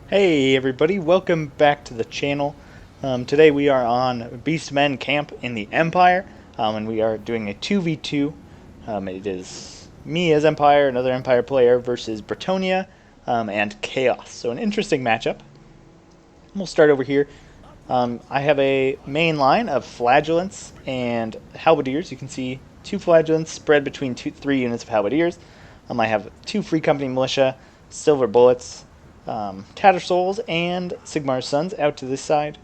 Hey everybody, welcome back to the channel. Today we are on Beastmen Camp in the Empire, and we are doing a 2v2. It is me as Empire, another Empire player, versus Bretonnia and Chaos. So an interesting matchup. We'll start over here. I have a main line of Flagellants and Halberdiers. You can see two Flagellants spread between three units of Halberdiers. I have two Free Company Militia, Silver Bullets, Tattersouls, and Sigmar's Sons out to this side.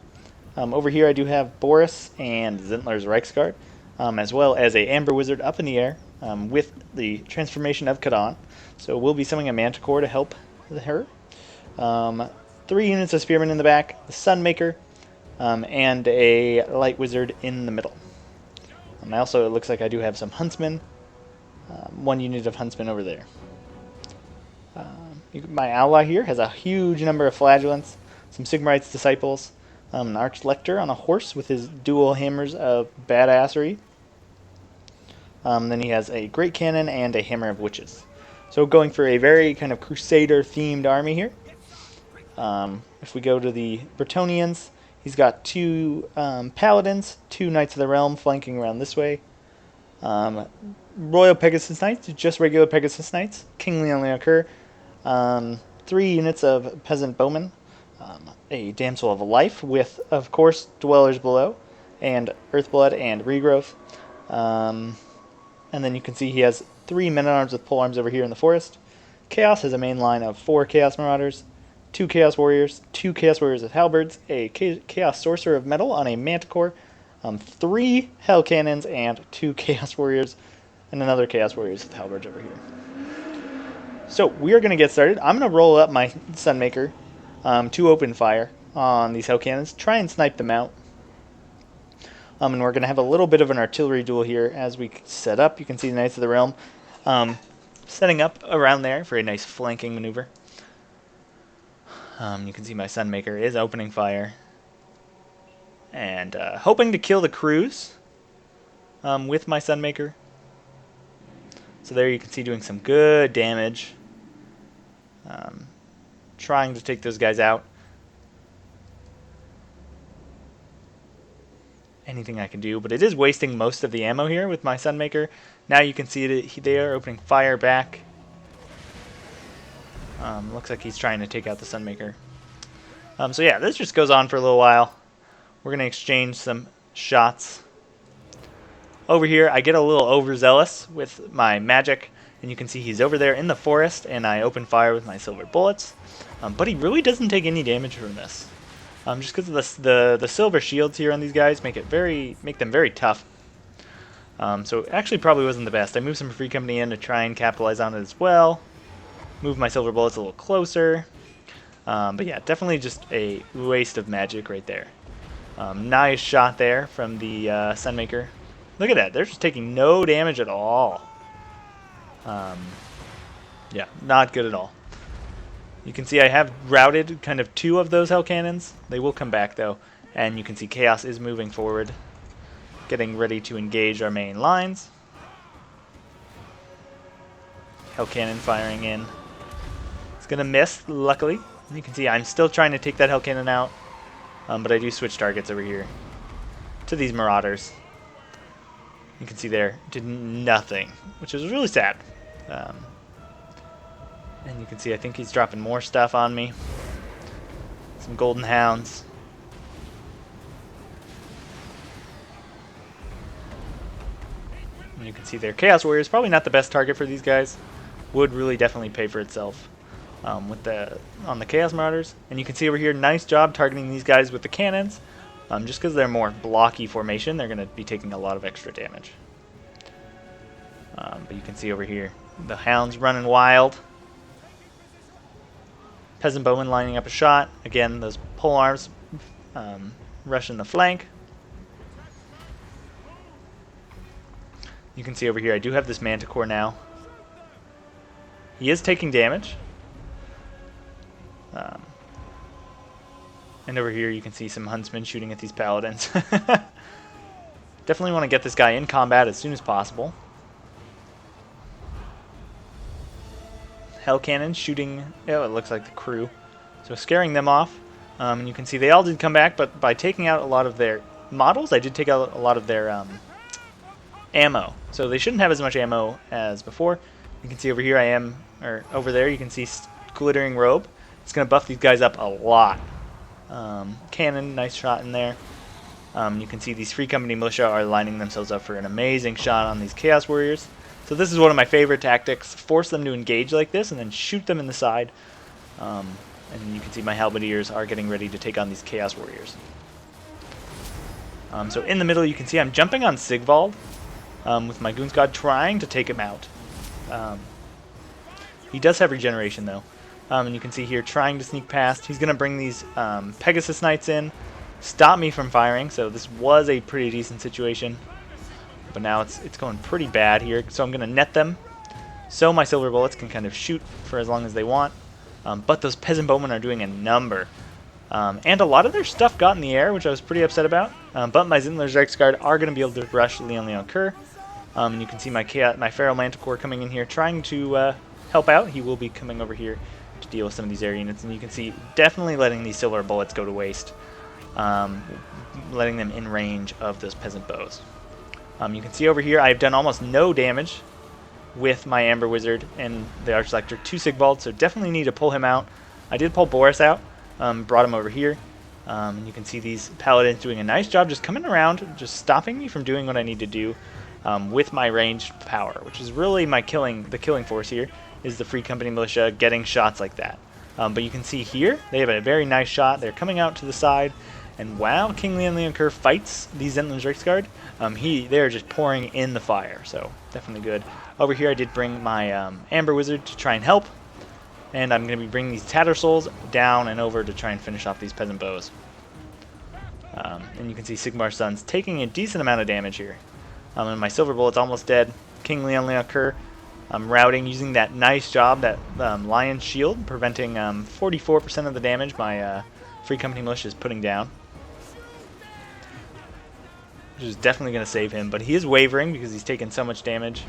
Over here I do have Boris and Zintler's Reichsguard, as well as a Amber Wizard up in the air with the transformation of Kadan. So we'll be summoning a Manticore to help her. Three units of Spearmen in the back, the Sunmaker, and a Light Wizard in the middle. Also, it looks like I do have some Huntsmen, one unit of Huntsmen over there. My ally here has a huge number of Flagellants, some Sigmarite's Disciples, an Archlector on a horse with his dual hammers of badassery. Then he has a Great Cannon and a Hammer of Witches. So going for a very kind of Crusader-themed army here. If we go to the Bretonians, he's got two Paladins, two Knights of the Realm flanking around this way. Royal Pegasus Knights, just regular Pegasus Knights, kingly only occur. Three units of Peasant Bowmen, a Damsel of Life with, of course, Dwellers Below, and Earthblood and Regrowth. And then you can see he has three Men-at-Arms with polearms over here in the forest. Chaos has a main line of four Chaos Marauders, two Chaos Warriors with halberds, a Chaos Sorcerer of Metal on a Manticore, three Hellcannons, and two Chaos Warriors, and another Chaos Warriors with halberds over here. So we are going to get started. I'm going to roll up my Sunmaker to open fire on these Hellcannons, try and snipe them out. And we're going to have a little bit of an artillery duel here as we set up. You can see the Knights of the Realm setting up around there for a nice flanking maneuver. You can see my Sunmaker is opening fire and hoping to kill the crews with my Sunmaker. So there you can see doing some good damage. Trying to take those guys out. Anything I can do, but it is wasting most of the ammo here with my Sunmaker. Now you can see that they are opening fire back. Looks like he's trying to take out the Sunmaker. So yeah, this just goes on for a little while. We're going to exchange some shots. Over here, I get a little overzealous with my magic, and you can see he's over there in the forest, and I open fire with my silver bullets. But he really doesn't take any damage from this. Just because of the silver shields here on these guys make them very tough. So it actually probably wasn't the best. I moved some Free Company in to try and capitalize on it as well. Move my silver bullets a little closer. But yeah, definitely just a waste of magic right there. Nice shot there from the Sunmaker. Look at that. They're just taking no damage at all. Yeah, not good at all. You can see I have routed kind of two of those Hellcannons. They will come back, though. And you can see Chaos is moving forward, getting ready to engage our main lines. Hellcannon firing in. It's going to miss, luckily. You can see I'm still trying to take that Hellcannon out. But I do switch targets over here to these Marauders. You can see there, did nothing, which is really sad. And you can see I think he's dropping more stuff on me. Some Golden Hounds. And you can see there, Chaos Warrior is probably not the best target for these guys. Would really definitely pay for itself on the Chaos Marauders. And you can see over here, nice job targeting these guys with the cannons. Just because they're more blocky formation, they're going to be taking a lot of extra damage. But you can see over here, the Hounds running wild. Peasant Bowman lining up a shot. Again, those polearms rushing the flank. You can see over here, I do have this Manticore now. He is taking damage. And over here you can see some Huntsmen shooting at these Paladins. Definitely want to get this guy in combat as soon as possible. Hellcannon shooting, oh, it looks like the crew. So scaring them off. And you can see they all did come back, but by taking out a lot of their models, I did take out a lot of their ammo. So they shouldn't have as much ammo as before. You can see over here or over there you can see glittering robe. It's going to buff these guys up a lot. Cannon, nice shot in there. You can see these Free Company Militia are lining themselves up for an amazing shot on these Chaos Warriors. So this is one of my favorite tactics. Force them to engage like this and then shoot them in the side. And you can see my Halberdiers are getting ready to take on these Chaos Warriors. So in the middle you can see I'm jumping on Sigvald with my Goon Squad trying to take him out. He does have regeneration though. And you can see here trying to sneak past. He's going to bring these Pegasus Knights in, stop me from firing, so this was a pretty decent situation. But now it's going pretty bad here, so I'm going to net them so my silver bullets can kind of shoot for as long as they want. But those peasant bowmen are doing a number. And a lot of their stuff got in the air, which I was pretty upset about. But my Zintler's Reichsguard are going to be able to rush Leon Kerr. And you can see my Feral Manticore coming in here trying to help out. He will be coming over here to deal with some of these air units. And you can see definitely letting these silver bullets go to waste. Letting them in range of those peasant bows. You can see over here I've done almost no damage with my Amber Wizard and the Archlector to Sigvald, so definitely need to pull him out. I did pull Boris out, brought him over here. And you can see these Paladins doing a nice job just coming around, just stopping me from doing what I need to do with my ranged power, which is really my the killing force here, is the Free Company Militia getting shots like that. But you can see here, they have a very nice shot. They're coming out to the side, and while King Leon Kerr fights these Zentler's Reichsguard, they're just pouring in the fire, so definitely good. Over here I did bring my Amber Wizard to try and help, and I'm going to be bringing these Tattersouls down and over to try and finish off these Peasant Bows. And you can see Sigmar's Sons taking a decent amount of damage here. And my Silver Bullet's almost dead. King Leon Kerr routing, using that nice job, that Lion's Shield, preventing 44% of the damage my Free Company Militia is putting down. Which is definitely going to save him, but he is wavering because he's taken so much damage.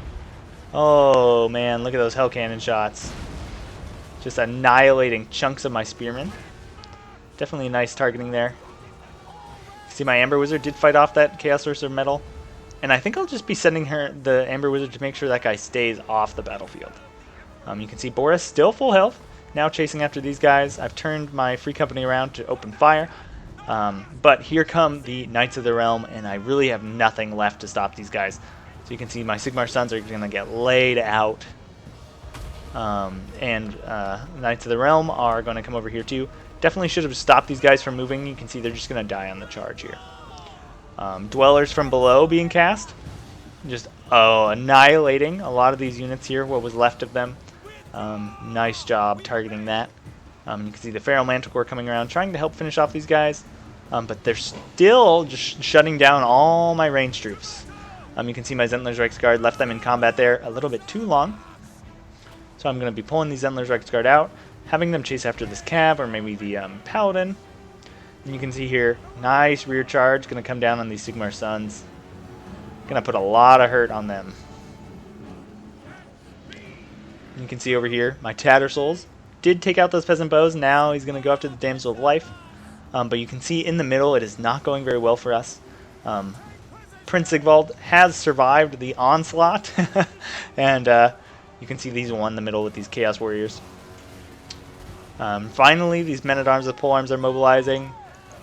Oh man, look at those Hellcannon shots. Just annihilating chunks of my Spearmen. Definitely nice targeting there. See, my Amber Wizard did fight off that Chaos Sorcerer Metal. And I think I'll just be sending the Amber Wizard to make sure that guy stays off the battlefield. You can see Boris still full health, now chasing after these guys. I've turned my Free Company around to open fire. But here come the Knights of the Realm, and I really have nothing left to stop these guys. So you can see my Sigmar Sons are going to get laid out. Knights of the Realm are going to come over here too. Definitely should have stopped these guys from moving. You can see they're just going to die on the charge here. Dwellers from below being cast. Just annihilating a lot of these units here, what was left of them. Nice job targeting that. You can see the Feral Manticore coming around trying to help finish off these guys. But they're still just shutting down all my ranged troops. You can see my Zentler's Reichsguard left them in combat there a little bit too long. So I'm going to be pulling these Zentler's Reichsguard out, having them chase after this Cav or maybe the Paladin. And you can see here, nice rear charge, going to come down on these Sigmar Sons. Going to put a lot of hurt on them. You can see over here, my Tattersouls did take out those Peasant Bows. Now he's going to go after the Damsel of Life. But you can see in the middle, it is not going very well for us. Prince Sigvald has survived the onslaught. And you can see these won the middle with these Chaos Warriors. Finally, these Men-at-Arms with polearms are mobilizing.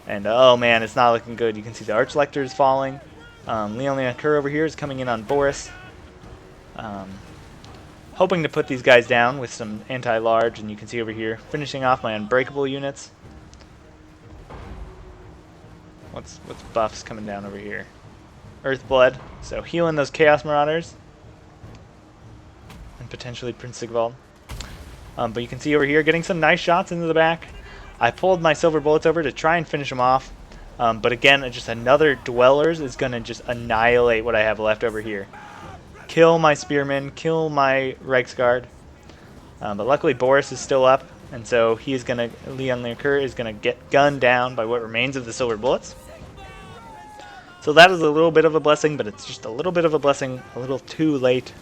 And oh man, it's not looking good. You can see the Archlector is falling. Leon Kerr over here is coming in on Boris. Hoping to put these guys down with some anti-large, and you can see over here, finishing off my unbreakable units. What's buffs coming down over here? Earthblood, so healing those Chaos Marauders. And potentially Prince Sigvald. But you can see over here, getting some nice shots into the back. I pulled my Silver Bullets over to try and finish them off. But again, just another Dwellers is going to just annihilate what I have left over here. Kill my Spearmen, kill my Reichsguard. But luckily Boris is still up, and so he is going to, Leon Kerr is going to get gunned down by what remains of the Silver Bullets. So that is a little bit of a blessing, but it's just a little bit of a blessing, a little too late.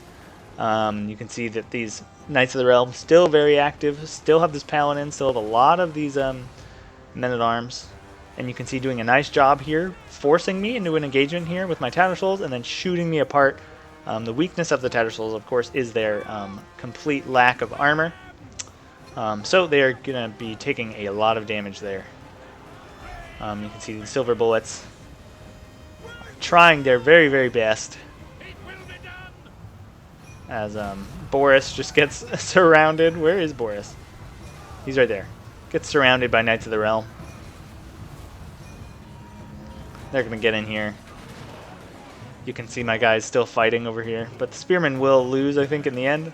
You can see that these Knights of the Realm still very active, still have this Paladin, still have a lot of these men-at-arms. And you can see doing a nice job here, forcing me into an engagement here with my Tattersouls and then shooting me apart. The weakness of the Tattersouls, of course, is their complete lack of armor. So they're going to be taking a lot of damage there. You can see the silver bullets trying their very, very best as Boris just gets surrounded. Where is Boris? He's right there. Gets surrounded by Knights of the Realm. They're going to get in here. You can see my guys still fighting over here, but the Spearmen will lose, I think, in the end.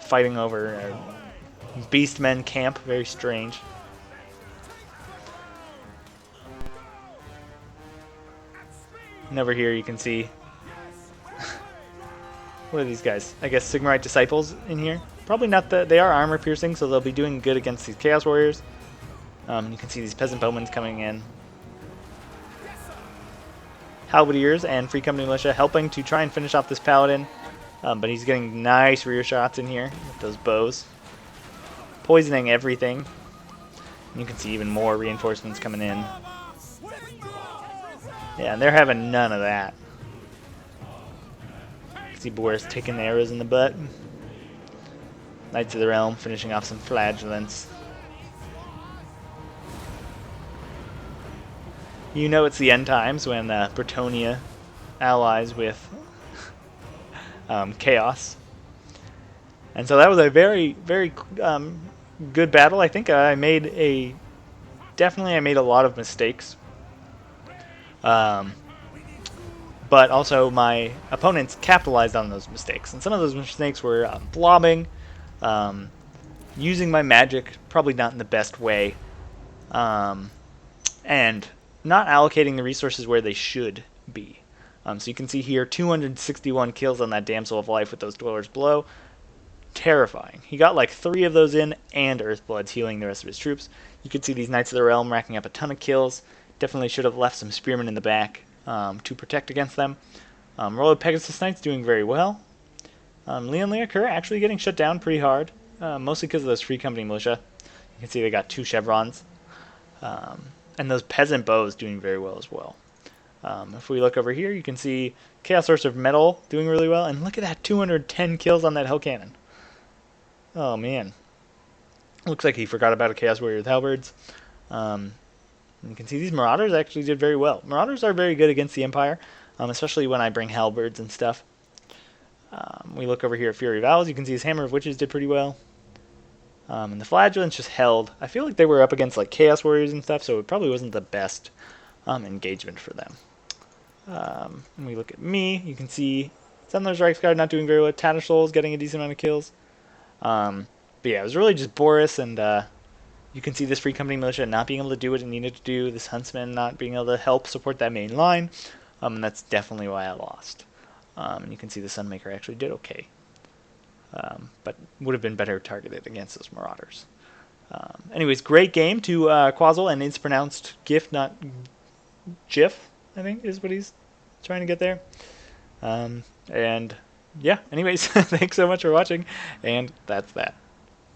Fighting over Beastmen camp. Very strange. And over here you can see... what are these guys? I guess Sigmarite Disciples in here. Probably not the... They are armor piercing, so they'll be doing good against these Chaos Warriors. You can see these Peasant Bowmen coming in. Halberdiers and Free Company Militia helping to try and finish off this Paladin. But he's getting nice rear shots in here with those bows. Poisoning everything. And you can see even more reinforcements coming in. Yeah, and they're having none of that. You can see Boris taking the arrows in the butt. Knights of the Realm finishing off some flagellants. You know it's the end times when Bretonnia allies with Chaos. And so that was a very, very good battle. I think I made a lot of mistakes. But also my opponents capitalized on those mistakes. And some of those mistakes were blobbing, using my magic, probably not in the best way, and not allocating the resources where they should be. So you can see here 261 kills on that Damsel of Life with those Dwellers Below. Terrifying. He got like 3 of those in, and Earthblood's healing the rest of his troops. You can see these Knights of the Realm racking up a ton of kills. Definitely should have left some Spearmen in the back to protect against them. Royal Pegasus Knights doing very well. Leon Leokur actually getting shut down pretty hard, mostly because of those Free Company Militia. You can see they got 2 chevrons. And those Peasant Bows doing very well as well. If we look over here, you can see Chaos Source of Metal doing really well. And look at that, 210 kills on that Hellcannon. Oh, man. Looks like he forgot about a Chaos Warrior with Halberds. You can see these Marauders actually did very well. Marauders are very good against the Empire, especially when I bring Halberds and stuff. We look over here at Fury of Owls. You can see his Hammer of Witches did pretty well. And the Flagellants just held. I feel like they were up against like Chaos Warriors and stuff, so it probably wasn't the best engagement for them. When we look at me, you can see Sendler's Reichsguard not doing very well. Tattersouls getting a decent amount of kills. But yeah, it was really just Boris, and you can see this Free Company Militia not being able to do what it needed to do. This Huntsman not being able to help support that main line. And that's definitely why I lost. And you can see the Sunmaker actually did okay. But would have been better targeted against those Marauders. Anyways, great game to Quazzle, and it's pronounced GIF, not GIF, I think is what he's trying to get there. And yeah, anyways, thanks so much for watching, and that's that.